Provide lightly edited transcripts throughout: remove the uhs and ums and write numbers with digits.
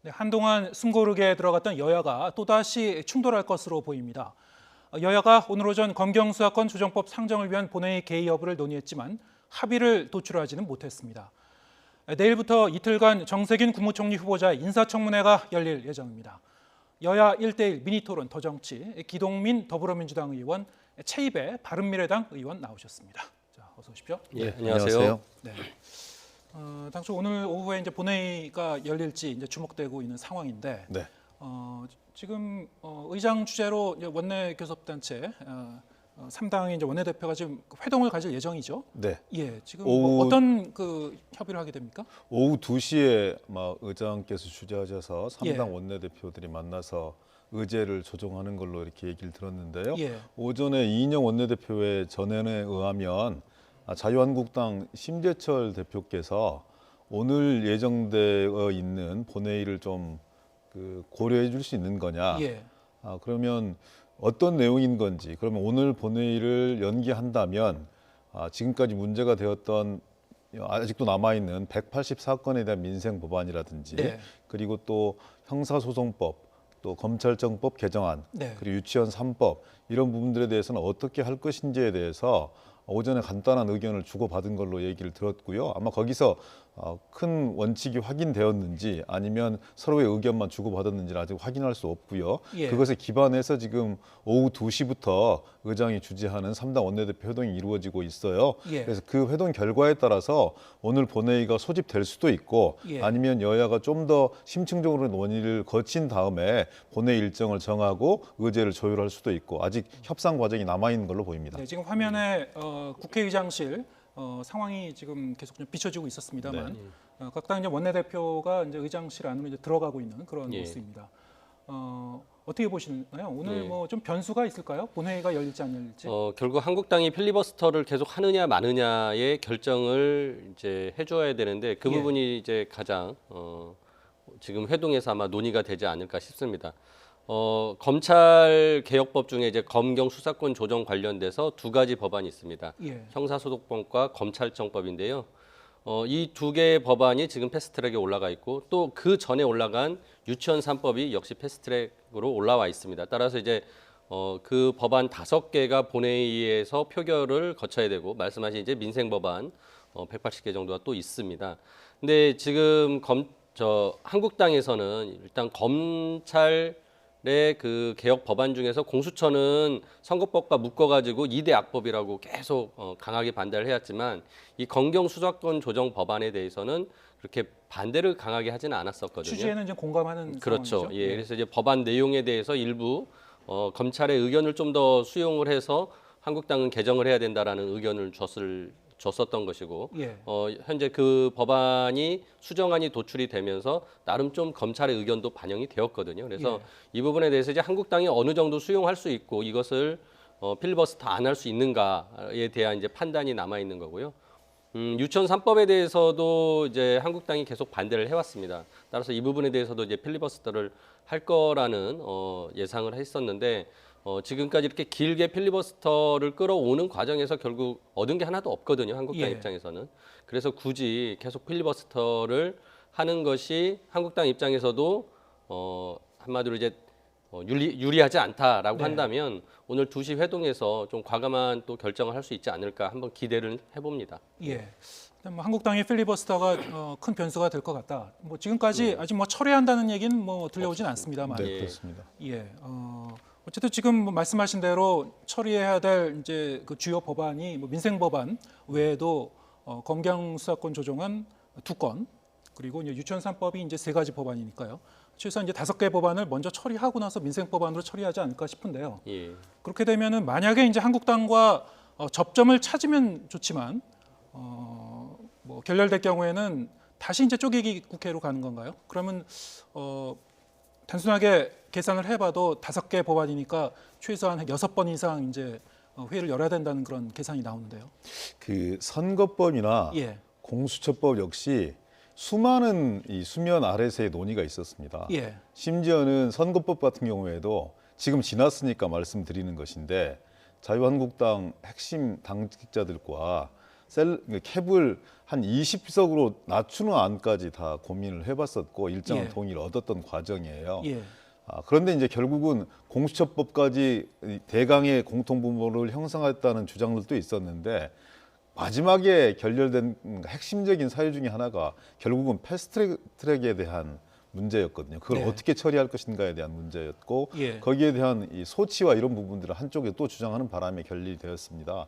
네, 한동안 숨고르게 들어갔던 여야가 또다시 충돌할 것으로 보입니다. 여야가 오늘 오전 검경수사권 조정법 상정을 위한 본회의 개의 여부를 논의했지만 합의를 도출하지는 못했습니다. 내일부터 이틀간 정세균 국무총리 후보자의 인사청문회가 열릴 예정입니다. 여야 1대1 미니토론 더정치, 기동민 더불어민주당 의원, 최입의 바른미래당 의원 나오셨습니다. 자, 어서 오십시오. 예, 안녕하세요. 네. 당초 오늘 오후에 이제 본회의가 열릴지 이제 주목되고 있는 상황인데, 네. 지금 의장 주재로 이제 원내 교섭단체 3당의 이제 원내대표가 지금 회동을 가질 예정이죠. 네. 예, 지금 오후, 어떤 그 협의를 하게 됩니까? 오후 2시에 의장께서 주재하셔서 3당 예. 원내대표들이 만나서 의제를 조정하는 걸로 이렇게 얘기를 들었는데요. 예. 오전에 이인영 원내대표의 전언에 의하면 자유한국당 심재철 대표께서 오늘 예정되어 있는 본회의를 좀 고려해 줄 수 있는 거냐. 예. 그러면 어떤 내용인 건지, 그러면 오늘 본회의를 연기한다면 지금까지 문제가 되었던 아직도 남아있는 180사건에 대한 민생 법안이라든지 네. 그리고 또 형사소송법, 또 검찰청법 개정안, 네. 그리고 유치원 3법 이런 부분들에 대해서는 어떻게 할 것인지에 대해서 오전에 간단한 의견을 주고받은 걸로 얘기를 들었고요. 아마 거기서 큰 원칙이 확인되었는지 아니면 서로의 의견만 주고받았는지는 아직 확인할 수 없고요. 예. 그것에 기반해서 지금 오후 2시부터 의장이 주재하는 3당 원내대표 회동이 이루어지고 있어요. 예. 그래서 그 회동 결과에 따라서 오늘 본회의가 소집될 수도 있고 예. 아니면 여야가 좀 더 심층적으로 논의를 거친 다음에 본회의 일정을 정하고 의제를 조율할 수도 있고 아직 협상 과정이 남아있는 걸로 보입니다. 네, 지금 화면에 국회의장실 상황이 지금 계속 좀 비춰지고 있었습니다만 각 당 이제 원내대표가 이제 의장실 안으로 이제 들어가고 있는 그런 모습입니다. 어떻게 보시나요? 오늘 뭐 좀 변수가 있을까요? 본회의가 열릴지 안 열릴지? 결국 한국당이 필리버스터를 계속 하느냐 마느냐의 결정을 이제 해줘야 되는데 그 예. 부분이 이제 가장 지금 회동에서 아마 논의가 되지 않을까 싶습니다. 검찰 개혁법 중에 이제 검경 수사권 조정 관련돼서 두 가지 법안이 있습니다. 예. 형사소송법과 검찰청법인데요. 이 두 개의 법안이 지금 패스트트랙에 올라가 있고 또 그 전에 올라간 유치원 3법이 역시 패스트트랙으로 올라와 있습니다. 따라서 이제 그 법안 5개가 본회의에서 표결을 거쳐야 되고 말씀하신 이제 민생 법안 180개 정도가 또 있습니다. 근데 지금 한국당에서는 일단 검찰의 그 개혁 법안 중에서 공수처는 선거법과 묶어가지고 2대 악법이라고 계속 강하게 반대를 해왔지만 이 검경 수사권 조정 법안에 대해서는 그렇게 반대를 강하게 하지는 않았었거든요. 취지에는 이제 공감하는 그렇죠. 상황이죠. 예, 그래서 이제 법안 내용에 대해서 일부 검찰의 의견을 좀 더 수용을 해서 한국당은 개정을 해야 된다라는 의견을 줬었던 것이고 예. 현재 그 법안이 수정안이 도출이 되면서 나름 좀 검찰의 의견도 반영이 되었거든요. 그래서 이 부분에 대해서 이제 한국당이 어느 정도 수용할 수 있고 이것을 필리버스터 안 할 수 있는가에 대한 이제 판단이 남아 있는 거고요. 유치원 3법에 대해서도 이제 한국당이 계속 반대를 해왔습니다. 따라서 이 부분에 대해서도 이제 필리버스터를 할 거라는 예상을 했었는데 지금까지 이렇게 길게 필리버스터를 끌어오는 과정에서 결국 얻은 게 하나도 없거든요. 한국당 예. 입장에서는. 그래서 굳이 계속 필리버스터를 하는 것이 한국당 입장에서도 한마디로 이제 유리하지 않다라고 네. 한다면 오늘 2시 회동에서 좀 과감한 또 결정을 할 수 있지 않을까 한번 기대를 해봅니다. 예. 일단 뭐 한국당의 필리버스터가 큰 변수가 될 것 같다. 뭐 지금까지 아직 뭐 철회한다는 얘기는 뭐 들려오진 않습니다만. 네, 예. 그렇습니다. 예. 어쨌든 지금 뭐 말씀하신 대로 처리해야 될 이제 그 주요 법안이 뭐 민생 법안 외에도 검경 수사권 조정안 2건 그리고 이제 유치원 3법이 이제 3가지 법안이니까요. 최소한 이제 5개 법안을 먼저 처리하고 나서 민생 법안으로 처리하지 않을까 싶은데요. 예. 그렇게 되면은 만약에 이제 한국당과 접점을 찾으면 좋지만 뭐 결렬될 경우에는 다시 이제 쪼개기 국회로 가는 건가요? 그러면 단순하게 계산을 해봐도 5개 법안이니까 최소한 6번 이상 이제 회의를 열어야 된다는 그런 계산이 나오는데요. 그 선거법이나 예. 공수처법 역시 수많은 이 수면 아래서의 논의가 있었습니다. 예. 심지어는 선거법 같은 경우에도 지금 지났으니까 말씀드리는 것인데 자유한국당 핵심 당직자들과 캡을 한 20석으로 낮추는 안까지 다 고민을 해봤었고 일정한 예. 동의를 얻었던 과정이에요. 예. 그런데 이제 결국은 공수처법까지 대강의 공통분모를 형성했다는 주장들도 있었는데 마지막에 결렬된 핵심적인 사유 중에 하나가 결국은 패스트트랙에 대한 문제였거든요. 그걸 네. 어떻게 처리할 것인가에 대한 문제였고 예. 거기에 대한 이 소치와 이런 부분들을 한쪽에 또 주장하는 바람에 결렬되었습니다.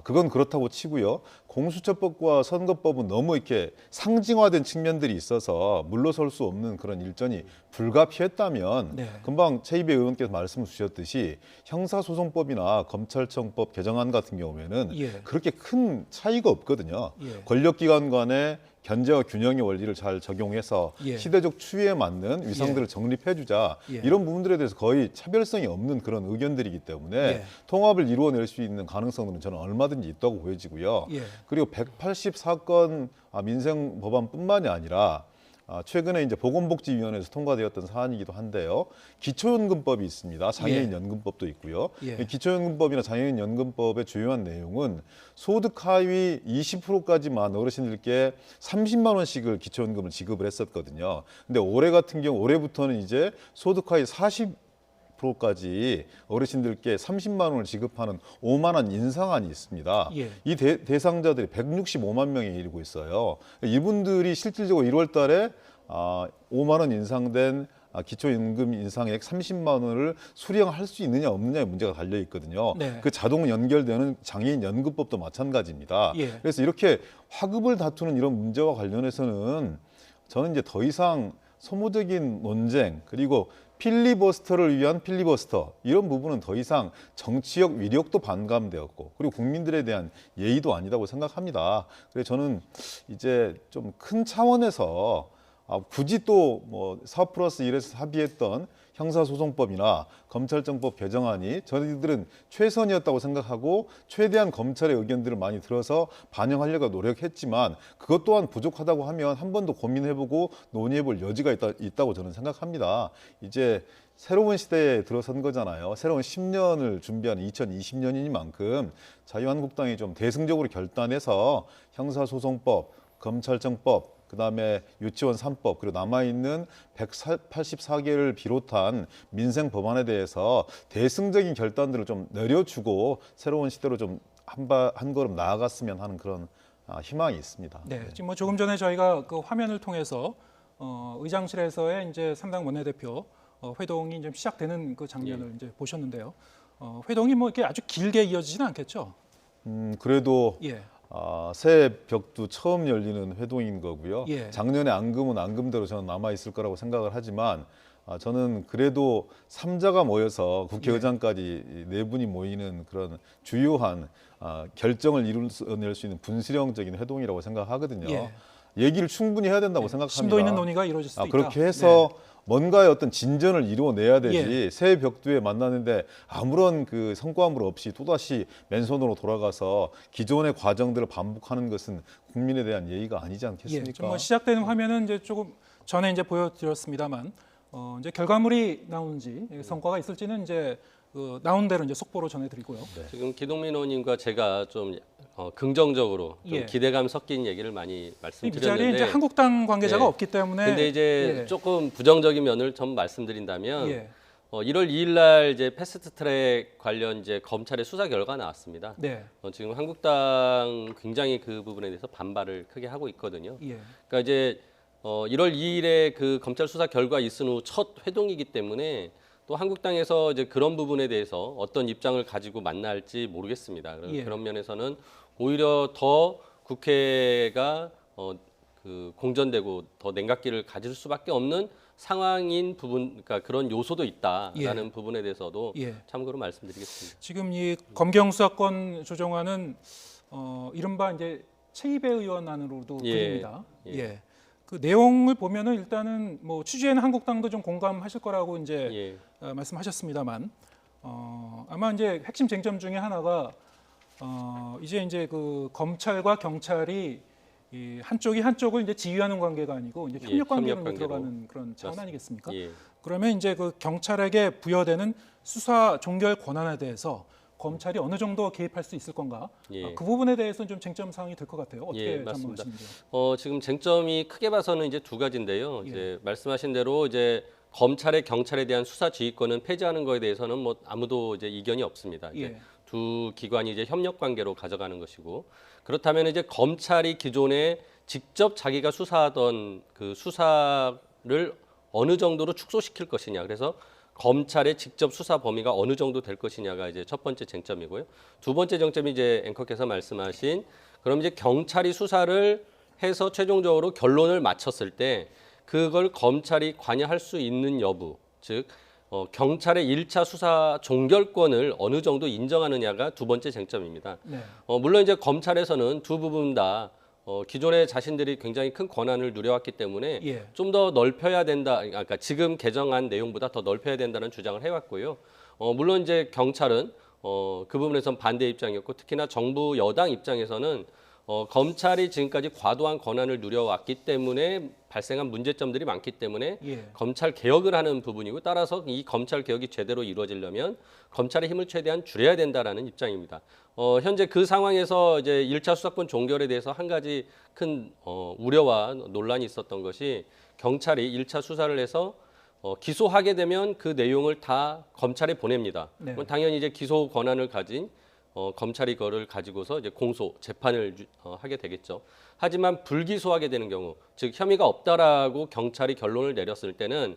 그건 그렇다고 치고요. 공수처법과 선거법은 너무 이렇게 상징화된 측면들이 있어서 물러설 수 없는 그런 일전이 불가피했다면 네. 금방 최이배 의원께서 말씀 주셨듯이 형사소송법이나 검찰청법 개정안 같은 경우에는 예. 그렇게 큰 차이가 없거든요. 예. 권력기관 간의 견제와 균형의 원리를 잘 적용해서 예. 시대적 추이에 맞는 위상들을 정립해주자 예. 이런 부분들에 대해서 거의 차별성이 없는 그런 의견들이기 때문에 예. 통합을 이루어낼 수 있는 가능성은 저는 얼마든지 있다고 보여지고요. 예. 그리고 184건 민생 법안뿐만이 아니라 최근에 이제 보건복지위원회에서 통과되었던 사안이기도 한데요. 기초연금법이 있습니다. 장애인 연금법도 있고요. 예. 기초연금법이나 장애인 연금법의 주요한 내용은 소득 하위 20%까지만 어르신들께 30만 원씩을 기초연금을 지급을 했었거든요. 근데 올해 같은 경우 올해부터는 이제 소득 하위 40%까지 어르신들께 30만 원을 지급하는 5만 원 인상안이 있습니다. 예. 이 대상자들이 165만 명에 이르고 있어요. 이분들이 실질적으로 1월 달에 5만 원 인상된 기초연금 인상액 30만 원을 수령할 수 있느냐 없느냐의 문제가 달려 있거든요. 네. 그 자동 연결되는 장애인 연금법도 마찬가지입니다. 예. 그래서 이렇게 화급을 다투는 이런 문제와 관련해서는 저는 이제 더 이상 소모적인 논쟁 그리고 필리버스터를 위한 필리버스터 이런 부분은 더 이상 정치적 위력도 반감되었고 그리고 국민들에 대한 예의도 아니다고 생각합니다. 그래서 저는 이제 좀 큰 차원에서 굳이 또 뭐 4+1에서 합의했던 형사소송법이나 검찰청법 개정안이 저희들은 최선이었다고 생각하고 최대한 검찰의 의견들을 많이 들어서 반영하려고 노력했지만 그것 또한 부족하다고 하면 한 번 더 고민해보고 논의해볼 여지가 있다고 저는 생각합니다. 이제 새로운 시대에 들어선 거잖아요. 새로운 10년을 준비하는 2020년이니만큼 자유한국당이 좀 대승적으로 결단해서 형사소송법, 검찰청법 그다음에 유치원 3법 그리고 남아있는 184개를 비롯한 민생 법안에 대해서 대승적인 결단들을 좀 내려주고 새로운 시대로 좀 한 걸음 나아갔으면 하는 그런 희망이 있습니다. 네, 지금 뭐 조금 전에 저희가 그 화면을 통해서 의장실에서의 이제 3당 원내대표 회동이 좀 시작되는 그 장면을 이제 보셨는데요. 회동이 뭐 이렇게 아주 길게 이어지지는 않겠죠? 그래도 예. 새 벽도 처음 열리는 회동인 거고요. 예. 작년에 앙금은 앙금대로 저는 남아 있을 거라고 생각을 하지만 저는 그래도 3자가 모여서 국회의장까지 네 분이 모이는 그런 주요한 결정을 이룰 수 있는 분수령적인 회동이라고 생각하거든요. 예. 얘기를 충분히 해야 된다고 생각합니다. 심도 있는 논의가 이루어질 수도 있다. 그렇게 해서 네. 뭔가의 어떤 진전을 이루어내야 되지 예. 새 벽두에 만나는데 아무런 그 성과물 없이 또다시 맨손으로 돌아가서 기존의 과정들을 반복하는 것은 국민에 대한 예의가 아니지 예, 않겠습니까? 지금 뭐 시작되는 화면은 이제 조금 전에 이제 보여드렸습니다만 이제 결과물이 나오는지 성과가 있을지는 이제 나온 대로 이제 속보로 전해드리고요. 지금 기동민 의원님과 제가 좀 긍정적으로 좀 예. 기대감 섞인 얘기를 많이 이 자리에 말씀드렸는데 이제 한국당 관계자가 네. 없기 때문에. 근데 이제 예. 조금 부정적인 면을 좀 말씀드린다면 예. 1월 2일 날 이제 패스트트랙 관련 이제 검찰의 수사 결과 나왔습니다. 네. 지금 한국당 굉장히 그 부분에 대해서 반발을 크게 하고 있거든요. 예. 그러니까 이제 1월 2일에 그 검찰 수사 결과 있은 후 첫 회동이기 때문에 또 한국당에서 이제 그런 부분에 대해서 어떤 입장을 가지고 만날지 모르겠습니다. 예. 그런 면에서는 오히려 더 국회가 그 공전되고 더 냉각기를 가질 수밖에 없는 상황인 부분, 그러니까 그런 요소도 있다라는 예. 부분에 대해서도 예. 참고로 말씀드리겠습니다. 지금 이 검경 수사권 조정안은 이른바 이제 최이배 의원안으로도 예. 불립니다. 예. 예. 그 내용을 보면은 일단은 뭐 취지에는 한국당도 좀 공감하실 거라고 이제 예. 말씀하셨습니다만 아마 이제 핵심 쟁점 중에 하나가 이제 그 검찰과 경찰이 이 한쪽이 한쪽을 이제 지휘하는 관계가 아니고 이제 협력 관계로 협력 관계로. 들어가는 그런 차원 아니겠습니까? 예. 그러면 이제 그 경찰에게 부여되는 수사 종결 권한에 대해서 검찰이 어느 정도 개입할 수 있을 건가? 예. 그 부분에 대해서는 좀 쟁점 사항이 될 것 같아요. 어떻게 예, 맞습니다. 전망하시는지요? 지금 쟁점이 크게 봐서는 이제 두 가지인데요. 예. 이제 말씀하신 대로 이제 검찰의 경찰에 대한 수사 지휘권은 폐지하는 거에 대해서는 뭐 아무도 이제 이견이 없습니다. 이제 예. 두 기관이 이제 협력 관계로 가져가는 것이고, 그렇다면 이제 검찰이 기존에 직접 자기가 수사하던 그 수사를 어느 정도로 축소시킬 것이냐. 그래서 검찰의 직접 수사 범위가 어느 정도 될 것이냐가 이제 첫 번째 쟁점이고요. 두 번째 쟁점이 이제 앵커께서 말씀하신, 그럼 이제 경찰이 수사를 해서 최종적으로 결론을 마쳤을 때 그걸 검찰이 관여할 수 있는 여부, 즉 경찰의 1차 수사 종결권을 어느 정도 인정하느냐가 두 번째 쟁점입니다. 네. 물론 이제 검찰에서는 두 부분 다 기존에 자신들이 굉장히 큰 권한을 누려왔기 때문에 예. 좀 더 넓혀야 된다. 그러니까 지금 개정한 내용보다 더 넓혀야 된다는 주장을 해왔고요. 물론 이제 경찰은 그 부분에선 반대 입장이었고, 특히나 정부 여당 입장에서는 검찰이 지금까지 과도한 권한을 누려왔기 때문에 발생한 문제점들이 많기 때문에 예. 검찰 개혁을 하는 부분이고, 따라서 이 검찰 개혁이 제대로 이루어지려면 검찰의 힘을 최대한 줄여야 된다라는 입장입니다. 현재 그 상황에서 이제 1차 수사권 종결에 대해서 한 가지 큰 우려와 논란이 있었던 것이, 경찰이 1차 수사를 해서 기소하게 되면 그 내용을 다 검찰에 보냅니다. 네. 그럼 당연히 이제 기소 권한을 가진 검찰이 그거를 가지고서 이제 공소 재판을 하게 되겠죠. 하지만 불기소하게 되는 경우, 즉 혐의가 없다라고 경찰이 결론을 내렸을 때는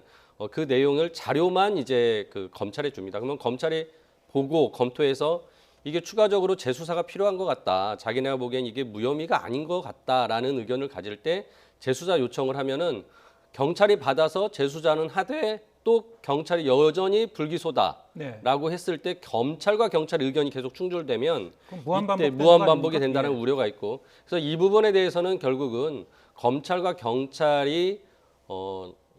그 내용을 자료만 이제 그 검찰에 줍니다. 그러면 검찰이 보고 검토해서 이게 추가적으로 재수사가 필요한 것 같다, 자기네가 보기엔 이게 무혐의가 아닌 것 같다라는 의견을 가질 때 재수사 요청을 하면은 경찰이 받아서 재수사는 하되 또 경찰이 여전히 불기소다라고 네. 했을 때 검찰과 경찰 의견이 계속 충돌되면 그럼 이때 무한반복 무한 반복이 아닙니까? 된다는 예. 우려가 있고, 그래서 이 부분에 대해서는 결국은 검찰과 경찰이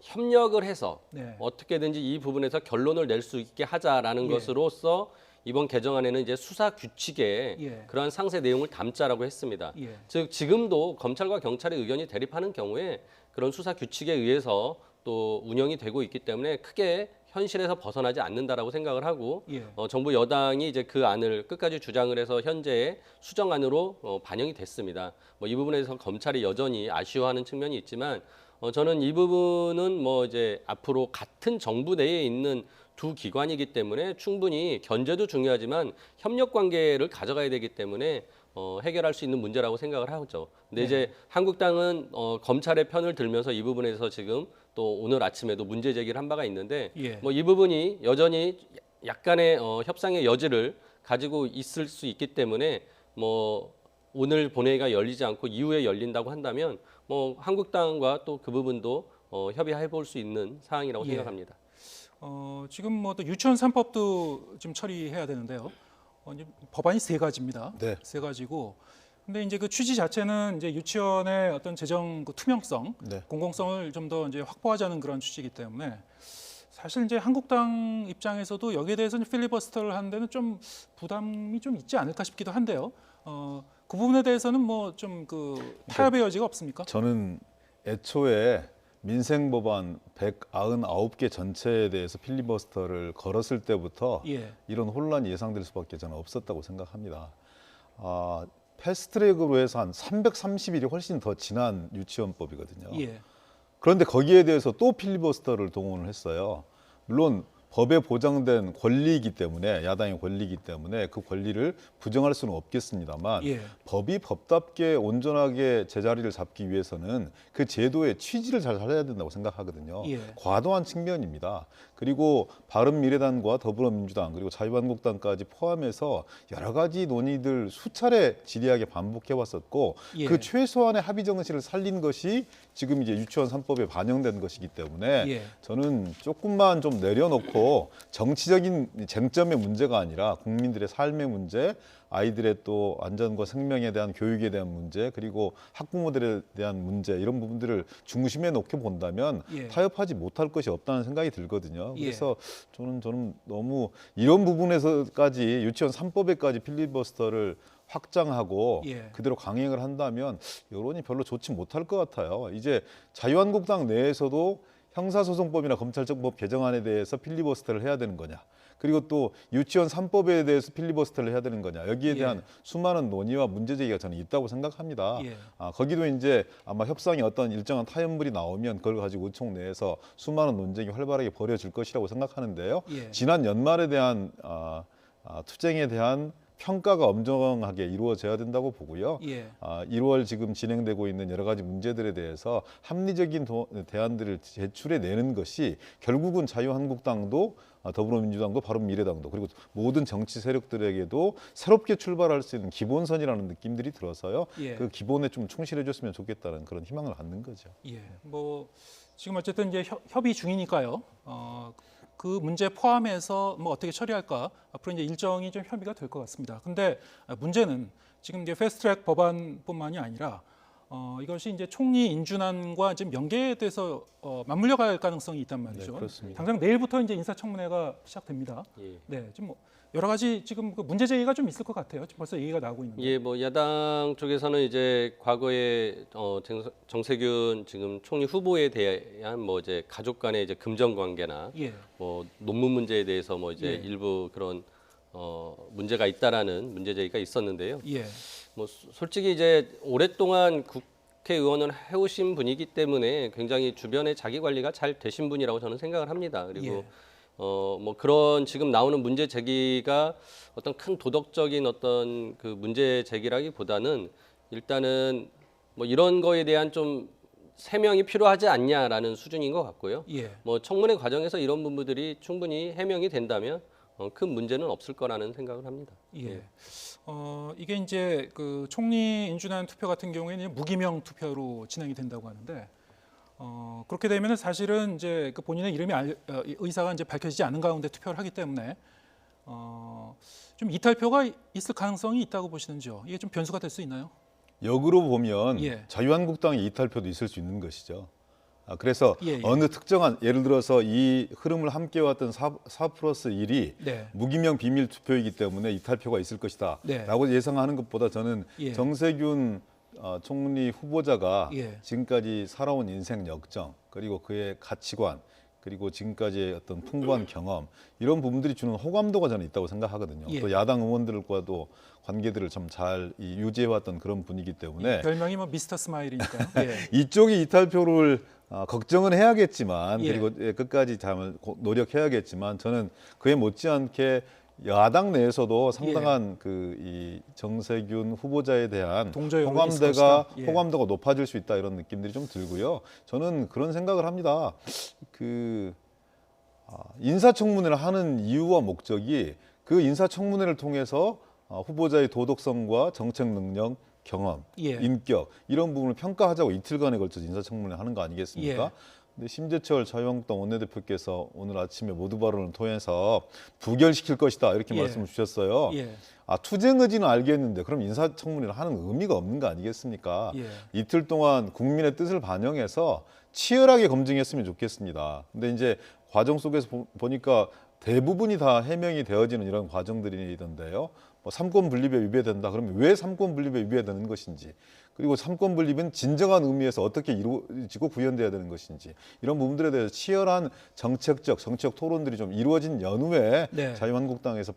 협력을 해서 네. 어떻게든지 이 부분에서 결론을 낼 수 있게 하자라는 예. 것으로서 이번 개정안에는 이제 수사 규칙에 예. 그러한 상세 내용을 담자라고 했습니다. 예. 즉 지금도 검찰과 경찰의 의견이 대립하는 경우에 그런 수사 규칙에 의해서 또 운영이 되고 있기 때문에 크게 현실에서 벗어나지 않는다라고 생각을 하고, 예. 정부 여당이 이제 그 안을 끝까지 주장을 해서 현재 수정안으로 반영이 됐습니다. 뭐 이 부분에서 검찰이 여전히 아쉬워하는 측면이 있지만, 저는 이 부분은 뭐 이제 앞으로 같은 정부 내에 있는 두 기관이기 때문에 충분히 견제도 중요하지만 협력 관계를 가져가야 되기 때문에 해결할 수 있는 문제라고 생각을 하죠. 근데 네. 이제 한국당은 검찰의 편을 들면서 이 부분에서 지금 또 오늘 아침에도 문제 제기를 한 바가 있는데, 예. 뭐 이 부분이 여전히 약간의 협상의 여지를 가지고 있을 수 있기 때문에 뭐 오늘 본회의가 열리지 않고 이후에 열린다고 한다면 뭐 한국당과 또 그 부분도 협의해 볼 수 있는 사항이라고 예. 생각합니다. 지금 뭐 또 유치원 3법도 좀 처리해야 되는데요. 이제 법안이 세 가지입니다. 네. 세 가지고. 근데 이제 그 취지 자체는 이제 유치원의 어떤 재정 그 투명성, 네. 공공성을 좀 더 이제 확보하자는 그런 취지이기 때문에 사실 이제 한국당 입장에서도 여기에 대해서는 필리버스터를 하는 데는 좀 부담이 좀 있지 않을까 싶기도 한데요. 그 부분에 대해서는 뭐 좀 그 타협의 여지가 없습니까? 저는 애초에 민생 법안 199개 전체에 대해서 필리버스터를 걸었을 때부터 예. 이런 혼란이 예상될 수밖에 저는 없었다고 생각합니다. 패스트트랙으로 해서 한 330일이 훨씬 더 지난 유치원법이거든요. 예. 그런데 거기에 대해서 또 필리버스터를 동원을 했어요. 물론 법에 보장된 권리이기 때문에, 야당의 권리이기 때문에 그 권리를 부정할 수는 없겠습니다만, 예. 법이 법답게 온전하게 제자리를 잡기 위해서는 그 제도의 취지를 잘 살려야 된다고 생각하거든요. 예. 과도한 측면입니다. 그리고 바른미래당과 더불어민주당 그리고 자유한국당까지 포함해서 여러 가지 논의들 수차례 지리하게 반복해 왔었고, 예. 그 최소한의 합의 정신을 살린 것이 지금 이제 유치원 3법에 반영된 것이기 때문에 예. 저는 조금만 좀 내려놓고 정치적인 쟁점의 문제가 아니라 국민들의 삶의 문제, 아이들의 또 안전과 생명에 대한 교육에 대한 문제, 그리고 학부모들에 대한 문제, 이런 부분들을 중심에 놓게 본다면 예. 타협하지 못할 것이 없다는 생각이 들거든요. 예. 그래서 저는 너무 이런 부분에서까지 유치원 3법에까지 필리버스터를 확장하고 예. 그대로 강행을 한다면 여론이 별로 좋지 못할 것 같아요. 이제 자유한국당 내에서도 형사소송법이나 검찰청법 개정안에 대해서 필리버스터를 해야 되는 거냐. 그리고 또 유치원 3법에 대해서 필리버스터를 해야 되는 거냐. 여기에 대한 수많은 논의와 문제 제기가 저는 있다고 생각합니다. 거기도 이제 아마 협상에 어떤 일정한 타협물이 나오면 그걸 가지고 의총 내에서 수많은 논쟁이 활발하게 벌어질 것이라고 생각하는데요. 지난 연말에 대한 투쟁에 대한 평가가 엄정하게 이루어져야 된다고 보고요. 1월 지금 진행되고 있는 여러 가지 문제들에 대해서 합리적인 대안들을 제출해내는 것이 결국은 자유한국당도 더불어민주당도 바른미래당도 그리고 모든 정치 세력들에게도 새롭게 출발할 수 있는 기본선이라는 느낌들이 들어서요. 그 기본에 좀 충실해줬으면 좋겠다는 그런 희망을 갖는 거죠. 뭐 지금 어쨌든 이제 협의 중이니까요. 그 문제 포함해서 뭐 어떻게 처리할까 앞으로 이제 일정이 좀 협의가 될 것 같습니다. 근데 문제는 지금 이제 패스트트랙 법안뿐만이 아니라 이것이 이제 총리 인준안과 지금 연계돼서 맞물려 갈 가능성이 있단 말이죠. 그렇습니다. 당장 내일부터 이제 인사청문회가 시작됩니다. 지금 뭐 여러 가지 지금 그 문제 제기가 좀 있을 것 같아요. 지금 벌써 얘기가 나오고 있는데. 뭐 야당 쪽에서는 이제 과거에 정세균 지금 총리 후보에 대한 뭐 이제 가족 간의 이제 금전 관계나 뭐 논문 문제에 대해서 뭐 이제 일부 그런 문제가 있다라는 문제 제기가 있었는데요. 뭐 솔직히 이제 오랫동안 국회의원을 해오신 분이기 때문에 굉장히 주변에 자기 관리가 잘 되신 분이라고 저는 생각을 합니다. 그리고 뭐 그런 지금 나오는 문제 제기가 어떤 큰 도덕적인 어떤 그 문제 제기라기보다는 일단은 뭐 이런 거에 대한 좀 해명이 필요하지 않냐라는 수준인 것 같고요. 뭐 청문회 과정에서 이런 부분들이 충분히 해명이 된다면 큰 문제는 없을 거라는 생각을 합니다. 이게 이제 그 총리 인준안 투표 같은 경우에는 무기명 투표로 진행이 된다고 하는데. 그렇게 되면 사실은 이제 그 본인의 이름이 의사가 이제 밝혀지지 않은 가운데 투표를 하기 때문에 좀 이탈표가 있을 가능성이 있다고 보시는지요? 이게 좀 변수가 될 수 있나요? 역으로 보면 자유한국당의 이탈표도 있을 수 있는 것이죠. 그래서 어느 특정한 예를 들어서 이 흐름을 함께 왔던 4+1이 무기명 비밀 투표이기 때문에 이탈표가 있을 것이다 라고 예상하는 것보다 저는 정세균 총리 후보자가 지금까지 살아온 인생 역정 그리고 그의 가치관 그리고 지금까지의 어떤 풍부한 경험 이런 부분들이 주는 호감도가 저는 있다고 생각하거든요. 또 야당 의원들과도 관계들을 좀 잘 유지해왔던 그런 분이기 때문에 별명이 뭐 미스터 스마일이니까요. 이쪽이 이탈표를 걱정은 해야겠지만 그리고 끝까지 잘 노력해야겠지만 저는 그에 못지않게 야당 내에서도 상당한 이 정세균 후보자에 대한 호감도가 높아질 수 있다 이런 느낌들이 좀 들고요. 저는 그런 생각을 합니다. 인사청문회를 하는 이유와 목적이 그 인사청문회를 통해서 후보자의 도덕성과 정책 능력, 경험, 인격 이런 부분을 평가하자고 이틀간에 걸쳐서 인사청문회 하는 거 아니겠습니까? 근데 심재철 자유한국당 원내대표께서 오늘 아침에 모두 발언을 통해서 부결시킬 것이다 이렇게 말씀을 주셨어요. 투쟁 의지는 알겠는데 그럼 인사청문회를 하는 의미가 없는 거 아니겠습니까? 이틀 동안 국민의 뜻을 반영해서 치열하게 검증했으면 좋겠습니다. 근데 이제 과정 속에서 보니까 대부분이 다 해명이 되어지는 이런 과정들이던데요. 뭐 삼권 분립에 위배된다. 그러면 왜 삼권 분립에 위배되는 것인지, 그리고 삼권 분립은 진정한 의미에서 어떻게 이루어지고 구현돼야 되는 것인지 이런 부분들에 대해서 치열한 정책 토론들이 좀 이루어진 연후에 자유한국당에서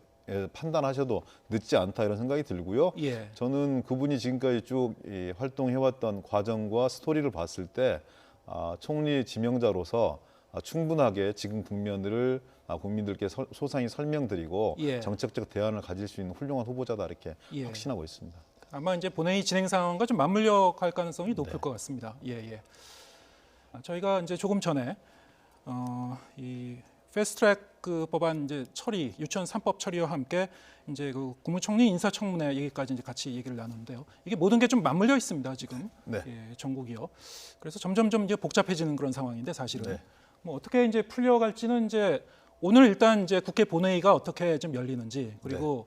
판단하셔도 늦지 않다 이런 생각이 들고요. 저는 그분이 지금까지 쭉 활동해왔던 과정과 스토리를 봤을 때 총리 지명자로서 충분하게 지금 국면들을 국민들께 소상히 설명드리고 정책적 대안을 가질 수 있는 훌륭한 후보자다 이렇게 확신하고 있습니다. 아마 이제 본회의 진행 상황과 좀 맞물려 갈 가능성이 높을 것 같습니다. 저희가 이제 조금 전에 이 패스트트랙 그 법안 이제 처리, 유치원 3법 처리와 함께 이제 그 국무총리 인사청문회 얘기까지 이제 같이 얘기를 나눴는데요. 이게 모든 게 좀 맞물려 있습니다 지금 전국이요. 그래서 점점 이제 복잡해지는 그런 상황인데 사실은 뭐 어떻게 이제 풀려갈지는 이제 오늘 일단 이제 국회 본회의가 어떻게 좀 열리는지 그리고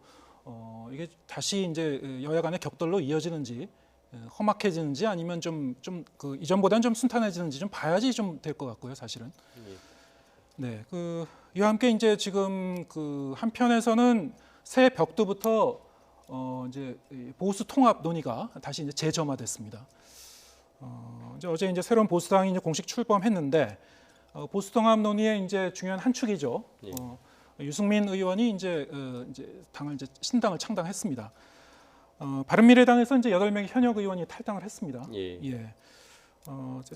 이게 다시 이제 여야 간의 격돌로 이어지는지 험악해지는지 아니면 좀 그 이전보다는 좀 순탄해지는지 좀 봐야지 좀 될 것 같고요, 사실은. 이와 함께 이제 지금 그 한편에서는 새 벽두부터 이제 보수 통합 논의가 다시 이제 재점화됐습니다. 어제 이제 새로운 보수당이 이제 공식 출범했는데 보수통합 논의의 이제 중요한 한 축이죠. 예. 유승민 의원이 이제 당을 이제 신당을 창당했습니다. 바른미래당에서 이제 8명의 현역 의원이 탈당을 했습니다. 예. 예.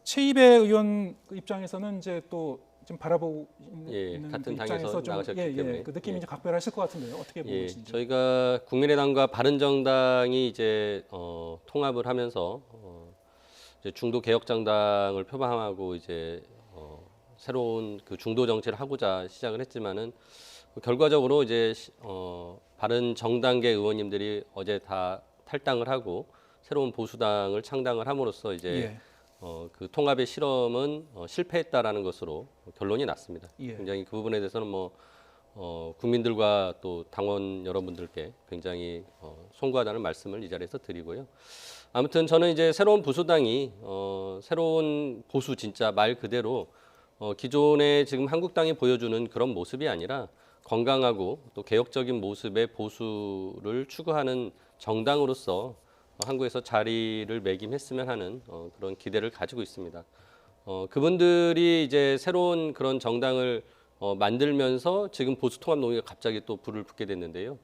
최이배 의원 입장에서는 이제 또 지금 바라보고 예, 있는 같은 그 당에서 입장에서 좀 나가셨기 때문에. 그 느낌이 예. 이제 각별하실 것 같은데요. 어떻게 보고 예, 계신지. 저희가 국민의당과 바른정당이 이제 통합을 하면서 이제 중도 개혁정당을 표방하고 이제 새로운 그 중도 정치를 하고자 시작을 했지만은 결과적으로 이제 바른정당계 의원님들이 어제 다 탈당을 하고 새로운 보수당을 창당을 함으로써 이제 예. 그 통합의 실험은 실패했다라는 것으로 결론이 났습니다. 예. 굉장히 그 부분에 대해서는 국민들과 또 당원 여러분들께 굉장히 송구하다는 말씀을 이 자리에서 드리고요. 아무튼 저는 이제 새로운 보수당이 새로운 보수 진짜 말 그대로 기존에 지금 한국당이 보여주는 그런 모습이 아니라 건강하고 또 개혁적인 모습의 보수를 추구하는 정당으로서 한국에서 자리를 매김했으면 하는 그런 기대를 가지고 있습니다. 그분들이 이제 새로운 그런 정당을 만들면서 지금 보수 통합 논의가 갑자기 또 불을 붙게 됐는데요.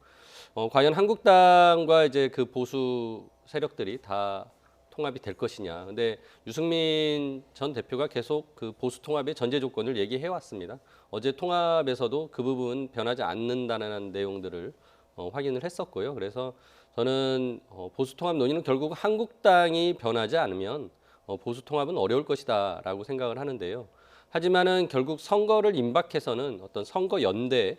과연 한국당과 이제 그 보수 세력들이 다 통합이 될 것이냐. 근데 유승민 전 대표가 계속 그 보수 통합의 전제 조건을 얘기해 왔습니다. 어제 통합에서도 그 부분 변하지 않는다는 내용들을 확인을 했었고요. 그래서 저는 보수 통합 논의는 결국 한국당이 변하지 않으면 보수 통합은 어려울 것이다라고 생각을 하는데요. 하지만은 결국 선거를 임박해서는 어떤 선거 연대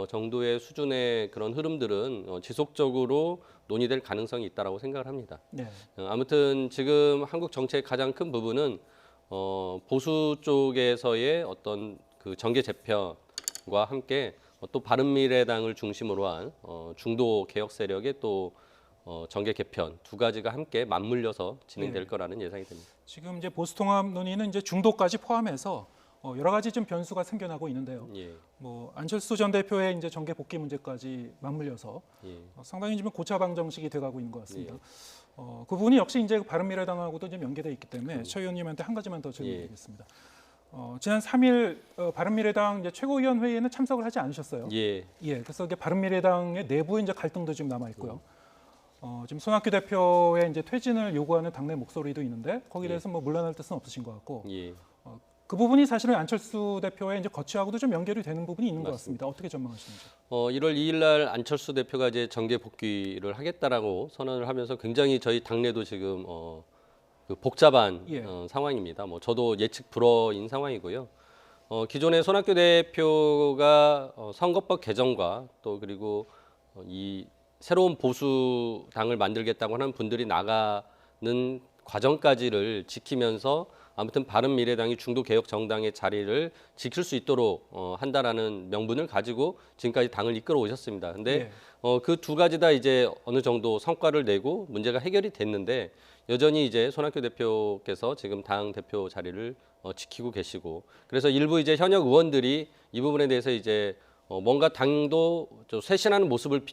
정도의 수준의 그런 흐름들은 지속적으로 논의될 가능성이 있다라고 생각을 합니다. 네. 아무튼 지금 한국 정치의 가장 큰 부분은 보수 쪽에서의 어떤 그 정계 재편과 함께 또 바른미래당을 중심으로 한 중도 개혁 세력의 또 정계 개편 두 가지가 함께 맞물려서 진행될 예. 거라는 예상이 됩니다. 지금 이제 보수통합 논의는 이제 중도까지 포함해서 여러 가지 좀 변수가 생겨나고 있는데요. 예, 뭐 안철수 전 대표의 이제 정계 복귀 문제까지 맞물려서 예, 상당히 좀 고차방 정식이 돼가고 있는 것 같습니다. 예. 그 부분이 역시 이제 바른미래당하고도 좀 연계돼 있기 때문에 최 의원님한테 한 가지만 더 예. 질문드리겠습니다. 지난 3일 바른미래당 이제 최고위원 회의에는 참석을 하지 않으셨어요. 예, 예, 그래서 이게 바른미래당의 내부 이제 갈등도 지금 남아 있고요. 지금 손학규 대표의 이제 퇴진을 요구하는 당내 목소리도 있는데 거기에 대해서 뭐 물러날 뜻은 없으신 것 같고 예. 그 부분이 사실은 안철수 대표의 이제 거취하고도 좀 연결이 되는 부분이 있는 것 맞습니다. 같습니다. 어떻게 전망하시는지? 1월 2일 날 안철수 대표가 이제 정계 복귀를 하겠다라고 선언을 하면서 굉장히 저희 당내도 지금 그 복잡한 예. 상황입니다. 저도 예측 불허인 상황이고요. 기존에 손학규 대표가 선거법 개정과 또 그리고 이 새로운 보수당을 만들겠다고 하는 분들이 나가는 과정까지를 지키면서 아무튼 바른미래당이 중도개혁 정당의 자리를 지킬 수 있도록 한다라는 명분을 가지고 지금까지 당을 이끌어 오셨습니다. 근데 그 두 가지 다 이제 어느 정도 성과를 내고 문제가 해결이 됐는데 여전히 이제 손학규 대표께서 지금 당 대표 자리를 지키고 계시고 그래서 일부 이제 현역 의원들이 이 부분에 대해서 이제 뭔가 당도 좀 쇄신하는 모습을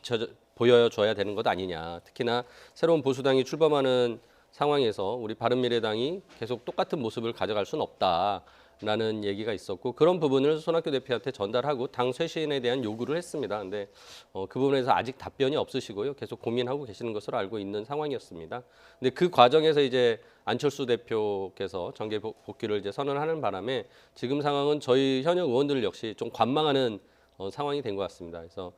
보여줘야 되는 것 아니냐. 특히나 새로운 보수당이 출범하는 상황에서 우리 바른미래당이 계속 똑같은 모습을 가져갈 수는 없다라는 얘기가 있었고 그런 부분을 손학규 대표한테 전달하고 당 쇄신에 대한 요구를 했습니다. 근데 그 부분에서 아직 답변이 없으시고요. 계속 고민하고 계시는 것으로 알고 있는 상황이었습니다. 근데 그 과정에서 이제 안철수 대표께서 정계 복귀를 이제 선언하는 바람에 지금 상황은 저희 현역 의원들 역시 좀 관망하는 상황이 된 것 같습니다. 그래서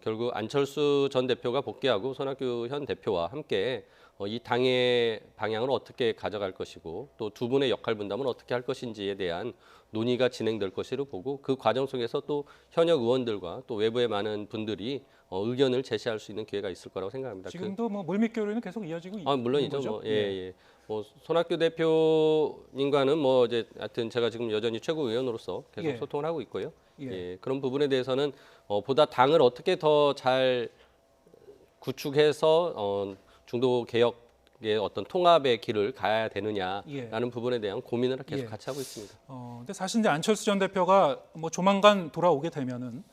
결국 안철수 전 대표가 복귀하고 손학규 현 대표와 함께 이 당의 방향을 어떻게 가져갈 것이고 또 두 분의 역할 분담을 어떻게 할 것인지에 대한 논의가 진행될 것으로 보고 그 과정 속에서 또 현역 의원들과 또 외부의 많은 분들이 의견을 제시할 수 있는 기회가 있을 거라고 생각합니다. 지금도 뭐 물밑 교류는 계속 이어지고 있는 물론이죠. 거죠? 예. 손학규 대표님과는 이제 하여튼 제가 지금 여전히 최고위원으로서 계속 예. 소통을 하고 있고요. 예. 그런 부분에 대해서는 보다 당을 어떻게 더 잘 구축해서 중도 개혁의 어떤 통합의 길을 가야 되느냐라는 부분에 대한 고민을 계속 같이 하고 있습니다. 근데 사실 이제 안철수 전 대표가 뭐 조만간 돌아오게 되면은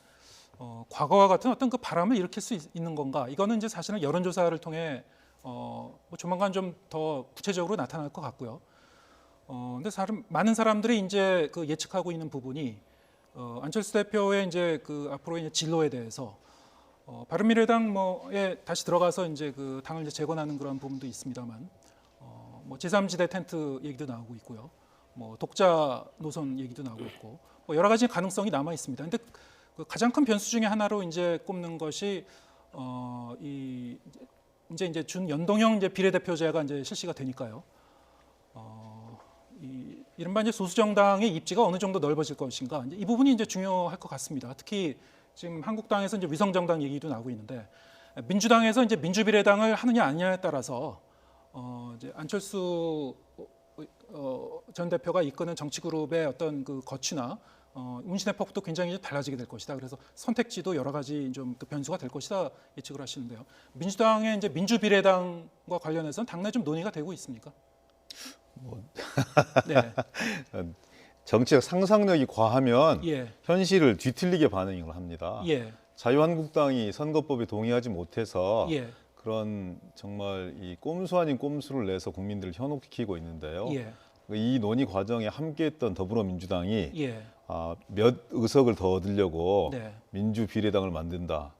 과거와 같은 어떤 그 바람을 일으킬 수 있는 건가? 이거는 이제 사실은 여론조사를 통해 뭐 조만간 좀 더 구체적으로 나타날 것 같고요. 근데 많은 사람들이 이제 그 예측하고 있는 부분이 안철수 대표의 이제 그 앞으로의 이제 진로에 대해서 바른미래당 뭐에 다시 들어가서 이제 그 당을 이제 재건하는 그런 부분도 있습니다만 뭐 제3지대 텐트 얘기도 나오고 있고요. 뭐 독자 노선 얘기도 나오고 있고 뭐 여러 가지 가능성이 남아 있습니다. 근데 그 가장 큰 변수 중에 하나로 이제 꼽는 것이 이제 준연동형 이제 비례대표제가 이제 실시가 되니까요. 이른바 이제 소수정당의 입지가 어느 정도 넓어질 것인가 이제 이 부분이 이제 중요할 것 같습니다. 특히 지금 한국당에서 이제 위성정당 얘기도 나오고 있는데 민주당에서 이제 민주비례당을 하느냐 아니냐에 따라서 이제 안철수 전 대표가 이끄는 정치그룹의 어떤 그 거취나 운신의 폭도 굉장히 이제 달라지게 될 것이다. 그래서 선택지도 여러 가지 좀 그 변수가 될 것이다 예측을 하시는데요. 민주당의 이제 민주비례당과 관련해서는 당내 좀 논의가 되고 있습니까? 네. 정치적 상상력이 과하면 예. 현실을 뒤틀리게 반응을 합니다. 예. 자유한국당이 선거법에 동의하지 못해서 예. 그런 정말 이 꼼수 아닌 꼼수를 내서 국민들을 현혹시키고 있는데요. 예. 이 논의 과정에 함께했던 더불어민주당이 예. 몇 의석을 더 얻으려고 네. 민주비례당을 만든다.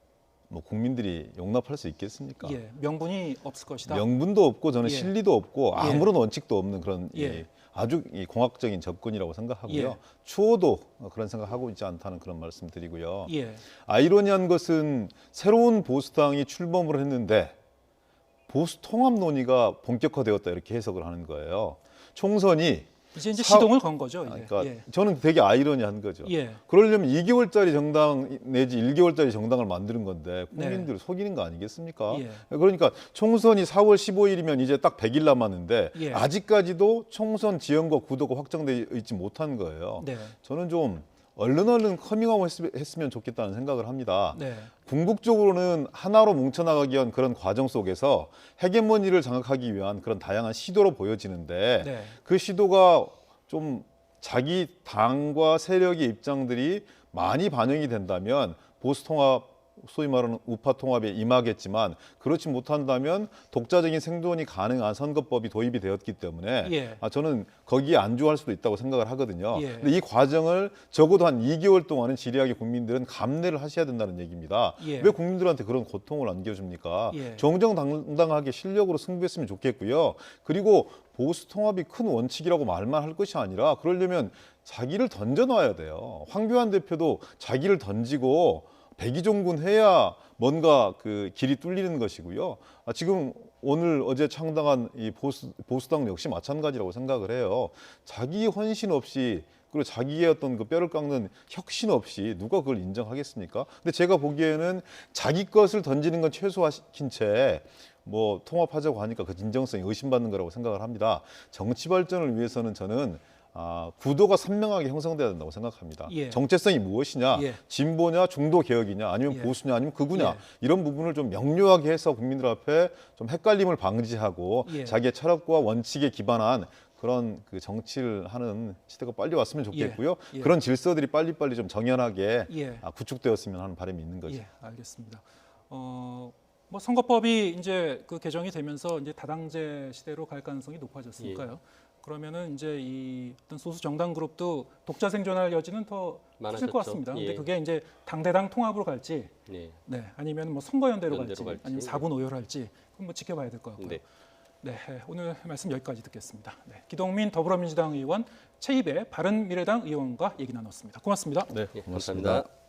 뭐 국민들이 용납할 수 있겠습니까? 예. 명분이 없을 것이다. 명분도 없고 저는 예. 실리도 없고 예. 아무런 원칙도 없는 그런 예. 아주 공학적인 접근이라고 생각하고요. 예. 추호도 그런 생각하고 있지 않다는 그런 말씀드리고요. 예. 아이러니한 것은 새로운 보수당이 출범을 했는데 보수 통합 논의가 본격화되었다 이렇게 해석을 하는 거예요. 총선이 이제 시동을 건 거죠. 이제. 그러니까 예. 저는 되게 아이러니한 거죠. 예. 그러려면 2개월짜리 정당 내지 1개월짜리 정당을 만드는 건데 국민들을 네. 속이는 거 아니겠습니까? 예. 그러니까 총선이 4월 15일이면 이제 딱 100일 남았는데 예. 아직까지도 총선 지연과 구도가 확정되어 있지 못한 거예요. 네. 저는 좀 얼른 커밍아웃 했으면 좋겠다는 생각을 합니다. 네. 궁극적으로는 하나로 뭉쳐나가기 위한 그런 과정 속에서 헤게모니를 장악하기 위한 그런 다양한 시도로 보여지는데 네. 그 시도가 좀 자기 당과 세력의 입장들이 많이 반영이 된다면 보수통합 소위 말하는 우파 통합에 임하겠지만 그렇지 못한다면 독자적인 생존이 가능한 선거법이 도입이 되었기 때문에 예. 저는 거기에 안주할 수도 있다고 생각을 하거든요. 예. 근데 이 과정을 적어도 한 2개월 동안은 지리하게 국민들은 감내를 하셔야 된다는 얘기입니다. 예. 왜 국민들한테 그런 고통을 안겨줍니까? 예. 정정당당하게 실력으로 승부했으면 좋겠고요. 그리고 보수 통합이 큰 원칙이라고 말만 할 것이 아니라 그러려면 자기를 던져놔야 돼요. 황교안 대표도 자기를 던지고 백의종군 해야 뭔가 그 길이 뚫리는 것이고요. 지금 오늘 어제 창당한 이 보수당 역시 마찬가지라고 생각을 해요. 자기 헌신 없이 그리고 자기의 어떤 그 뼈를 깎는 혁신 없이 누가 그걸 인정하겠습니까? 근데 제가 보기에는 자기 것을 던지는 건 최소화시킨 채 뭐 통합하자고 하니까 그 진정성이 의심받는 거라고 생각을 합니다. 정치 발전을 위해서는 저는 구도가 선명하게 형성돼야 된다고 생각합니다. 예. 정체성이 무엇이냐, 예. 진보냐, 중도 개혁이냐, 아니면 예. 보수냐, 아니면 극우냐 예. 이런 부분을 좀 명료하게 해서 국민들 앞에 좀 헷갈림을 방지하고 예. 자기의 철학과 원칙에 기반한 그런 그 정치를 하는 시대가 빨리 왔으면 좋겠고요. 예. 그런 질서들이 빨리빨리 좀 정연하게 예. 구축되었으면 하는 바람이 있는 거죠. 예, 알겠습니다. 뭐 선거법이 이제 그 개정이 되면서 이제 다당제 시대로 갈 가능성이 높아졌으니까요. 그러면은 이제 이 어떤 소수 정당 그룹도 독자 생존할 여지는 더 커질 많아졌죠. 것 같습니다. 근데 예. 그게 이제 당대당 통합으로 갈지, 네. 네, 아니면 뭐 선거연대로 연대로 갈지, 갈지. 아니면 4분 5열 할지, 그건 뭐 지켜봐야 될 것 같고요. 네. 네, 오늘 말씀 여기까지 듣겠습니다. 네, 기동민 더불어민주당 의원, 최입의 바른미래당 의원과 얘기 나눴습니다. 고맙습니다. 네, 예, 고맙습니다. 감사합니다.